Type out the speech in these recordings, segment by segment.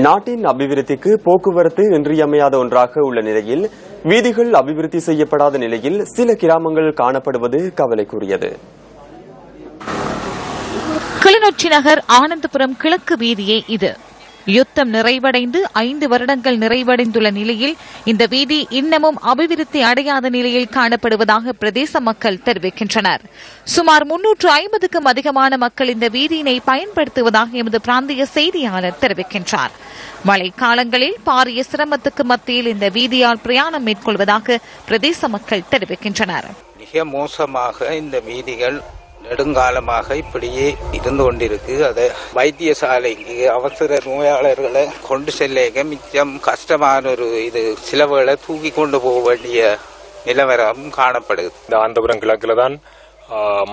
நாட்டின் அபிவிருத்திக்கு போக்குவரத்து இன்றியமையாத ஒன்றாக உள்ள நிலையில் வீதிகள் அபிவிருத்தி செய்யப்படாத நிலையில் சில கிராமங்கள் காணப்படுவது கவலைக்குரியது. கிளிநொச்சி நகர் ஆனந்தபுரம் கிழக்கு வீதியே இது. யுத்தம் நிறைவடைந்து 5 வருடங்கள் நிறைவடைந்துள்ள நிலையில் இந்த வீதி இன்னமும் அபிவிருத்தி அடையாத நிலையில் காணப்படுவதாக பிரதேச மக்கள் தெரிவிக்கின்றனர். சுமார் 350க்கும் அதிகமான மக்கள் இந்த வீதியினை பயன்படுத்துவதாக எமது பிராந்திய செய்தியாளர் தெரிவிக்கின்றார். மழைக்காலங்களில் பாரிய சிரமத்துக்கு மத்தியில் இந்த வீதியால் பிரயாணம் மேற்கொள்வதாக பிரதேச மக்கள் தெரிவிக்கின்றனர். மிக மோசமாக இந்த வீதிகள் நெடுங்காலமாக இப்படியே இருந்து கொண்டிருக்கு. அதை வைத்தியசாலைக்கு அவசர நோயாளர்களை கொண்டு செல்ல மிச்சம் கஷ்டமான ஒரு இது சிலவுகளை தூக்கி கொண்டு போக வேண்டிய நிலவரம் காணப்படுது. இந்த ஆனந்தபுரம் கிழக்குல தான்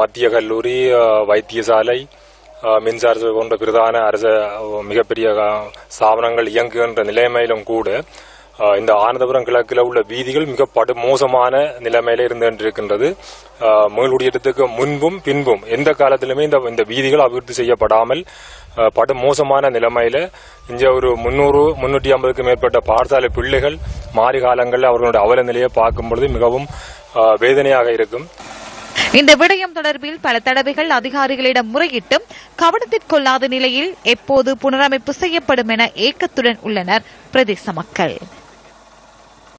மத்திய கல்லூரி, வைத்தியசாலை, மின்சார போன்ற பிரதான அரசு மிகப்பெரிய ஸ்தாபனங்கள் இயங்குகின்ற நிலைமையிலும் கூட இந்த ஆனந்தபுரம் கிழக்கில் உள்ள வீதிகள் மிக மோசமான நிலைமையில இருக்கின்றது. மேல்குடியேற்றத்துக்கு முன்பும் பின்பும் எந்த காலத்திலுமே இந்த வீதிகள் அபிவிருத்தி செய்யப்படாமல் மோசமான நிலைமையில இங்க ஒரு 300-350க்கும் மேற்பட்ட பாடசாலை பிள்ளைகள் மாறி காலங்களில் அவர்களுடைய அவல நிலையை பார்க்கும் பொழுது மிகவும் வேதனையாக இருக்கும். இந்த விடயம் தொடர்பில் பல தடவைகள் அதிகாரிகளிடம் முறையிட்டும் கவனத்திற்கொள்ளாத நிலையில் எப்போது புனரமைப்பு செய்யப்படும் என ஏக்கத்துடன் உள்ளனர் பிரதேச மக்கள்.